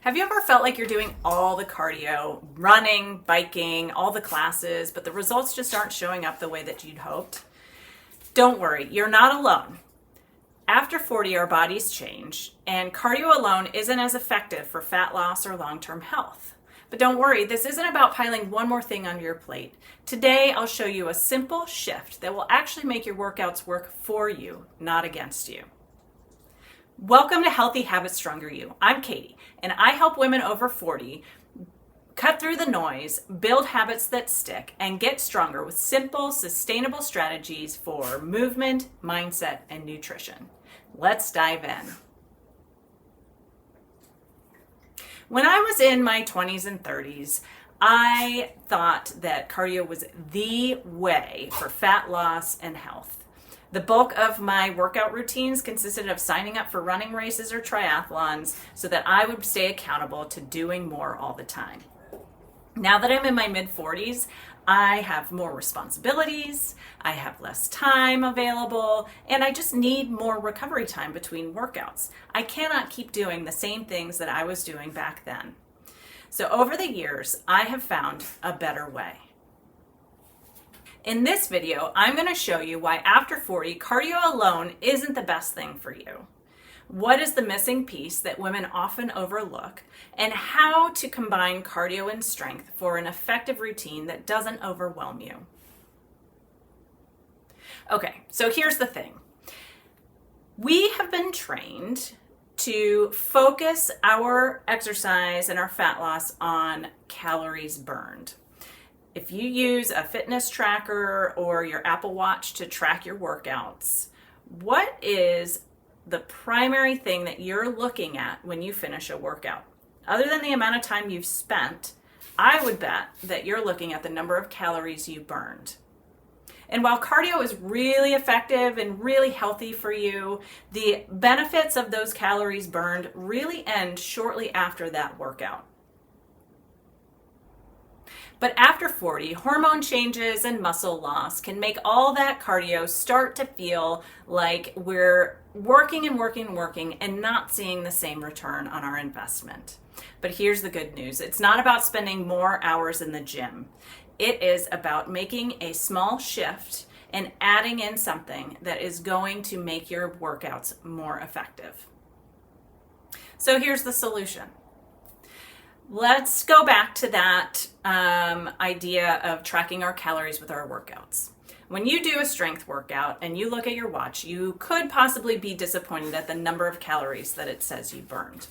Have you ever felt like you're doing all the cardio, running, biking, all the classes, but the results just aren't showing up the way that you'd hoped? Don't worry, you're not alone. After 40, our bodies change, and cardio alone isn't as effective for fat loss or long-term health. But don't worry, this isn't about piling one more thing onto your plate. Today, I'll show you a simple shift that will actually make your workouts work for you, not against you. Welcome to Healthy Habits, Stronger You. I'm Katie, and I help women over 40 cut through the noise, build habits that stick, and get stronger with simple, sustainable strategies for movement, mindset, and nutrition. Let's dive in. When I was in my 20s and 30s, I thought that cardio was the way for fat loss and health. The bulk of my workout routines consisted of signing up for running races or triathlons so that I would stay accountable to doing more all the time. Now that I'm in my mid-40s, I have more responsibilities, I have less time available, and I just need more recovery time between workouts. I cannot keep doing the same things that I was doing back then. So over the years, I have found a better way. In this video, I'm going to show you why after 40, cardio alone isn't the best thing for you. What is the missing piece that women often overlook, and how to combine cardio and strength for an effective routine that doesn't overwhelm you. Okay, so here's the thing. We have been trained to focus our exercise and our fat loss on calories burned. If you use a fitness tracker or your Apple Watch to track your workouts, what is the primary thing that you're looking at when you finish a workout? Other than the amount of time you've spent, I would bet that you're looking at the number of calories you burned. And while cardio is really effective and really healthy for you, the benefits of those calories burned really end shortly after that workout. But after 40, hormone changes and muscle loss can make all that cardio start to feel like we're working and not seeing the same return on our investment. But here's the good news. It's not about spending more hours in the gym. It is about making a small shift and adding in something that is going to make your workouts more effective. So here's the solution. Let's go back to that idea of tracking our calories with our workouts. When you do a strength workout and you look at your watch, you could possibly be disappointed at the number of calories that it says you burned.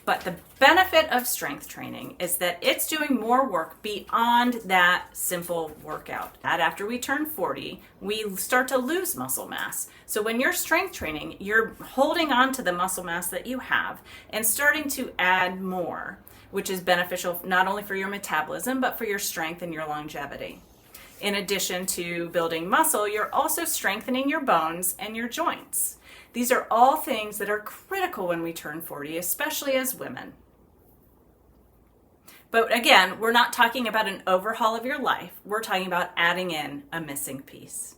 But the benefit of strength training is that it's doing more work beyond that simple workout. And after we turn 40, we start to lose muscle mass. So when you're strength training, you're holding on to the muscle mass that you have and starting to add more, which is beneficial not only for your metabolism, but for your strength and your longevity. In addition to building muscle, you're also strengthening your bones and your joints. These are all things that are critical when we turn 40, especially as women. But again, we're not talking about an overhaul of your life. We're talking about adding in a missing piece.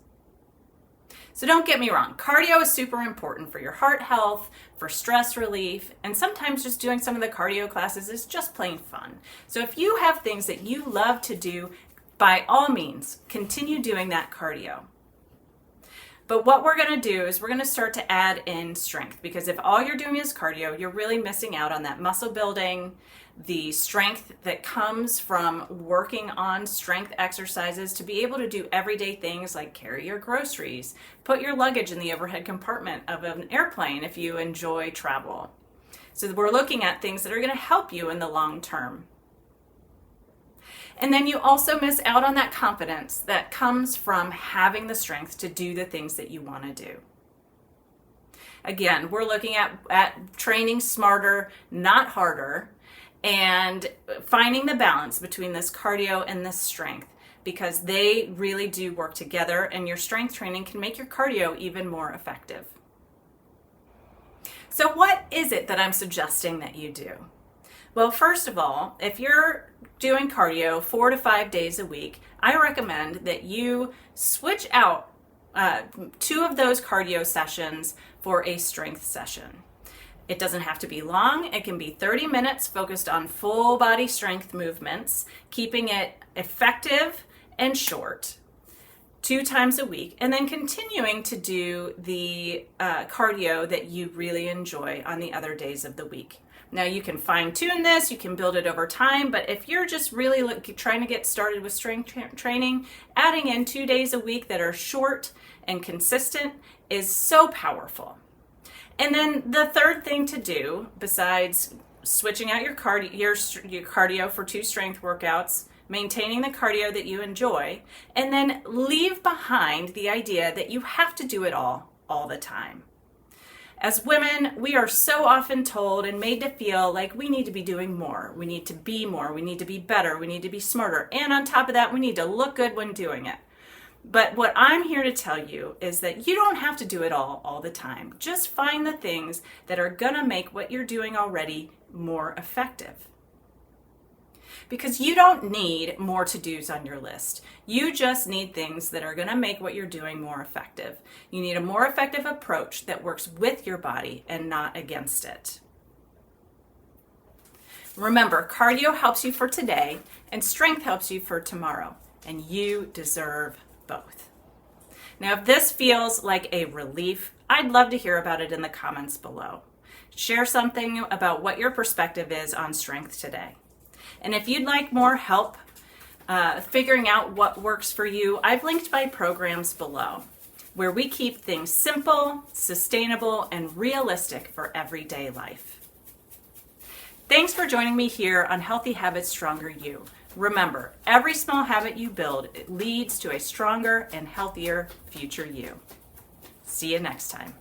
So don't get me wrong, cardio is super important for your heart health, for stress relief, and sometimes just doing some of the cardio classes is just plain fun. So if you have things that you love to do, by all means, continue doing that cardio. But what we're going to do is we're going to start to add in strength, because if all you're doing is cardio, you're really missing out on that muscle building, the strength that comes from working on strength exercises to be able to do everyday things like carry your groceries, put your luggage in the overhead compartment of an airplane if you enjoy travel. So we're looking at things that are going to help you in the long term. And then you also miss out on that confidence that comes from having the strength to do the things that you want to do. Again, we're looking at training smarter, not harder, and finding the balance between this cardio and this strength, because they really do work together, and your strength training can make your cardio even more effective. So what is it that I'm suggesting that you do? Well, first of all, if you're doing cardio 4 to 5 days a week, I recommend that you switch out 2 of those cardio sessions for a strength session. It doesn't have to be long. It can be 30 minutes focused on full body strength movements, keeping it effective and short, 2 times a week, and then continuing to do the cardio that you really enjoy on the other days of the week. Now you can fine tune this, you can build it over time, but if you're just really trying to get started with strength training, adding in 2 days a week that are short and consistent is so powerful. And then the third thing to do, besides switching out your cardio for 2 strength workouts, maintaining the cardio that you enjoy, and then leave behind the idea that you have to do it all the time. As women, we are so often told and made to feel like we need to be doing more. We need to be more. We need to be better. We need to be smarter. And on top of that, we need to look good when doing it. But what I'm here to tell you is that you don't have to do it all the time. Just find the things that are going to make what you're doing already more effective. Because you don't need more to-dos on your list. You just need things that are going to make what you're doing more effective. You need a more effective approach that works with your body and not against it. Remember, cardio helps you for today and strength helps you for tomorrow. And you deserve both. Now, if this feels like a relief, I'd love to hear about it in the comments below. Share something about what your perspective is on strength today. And if you'd like more help figuring out what works for you, I've linked my programs below, where we keep things simple, sustainable, and realistic for everyday life. Thanks for joining me here on Healthy Habits, Stronger You. Remember, every small habit you build leads to a stronger and healthier future you. See you next time.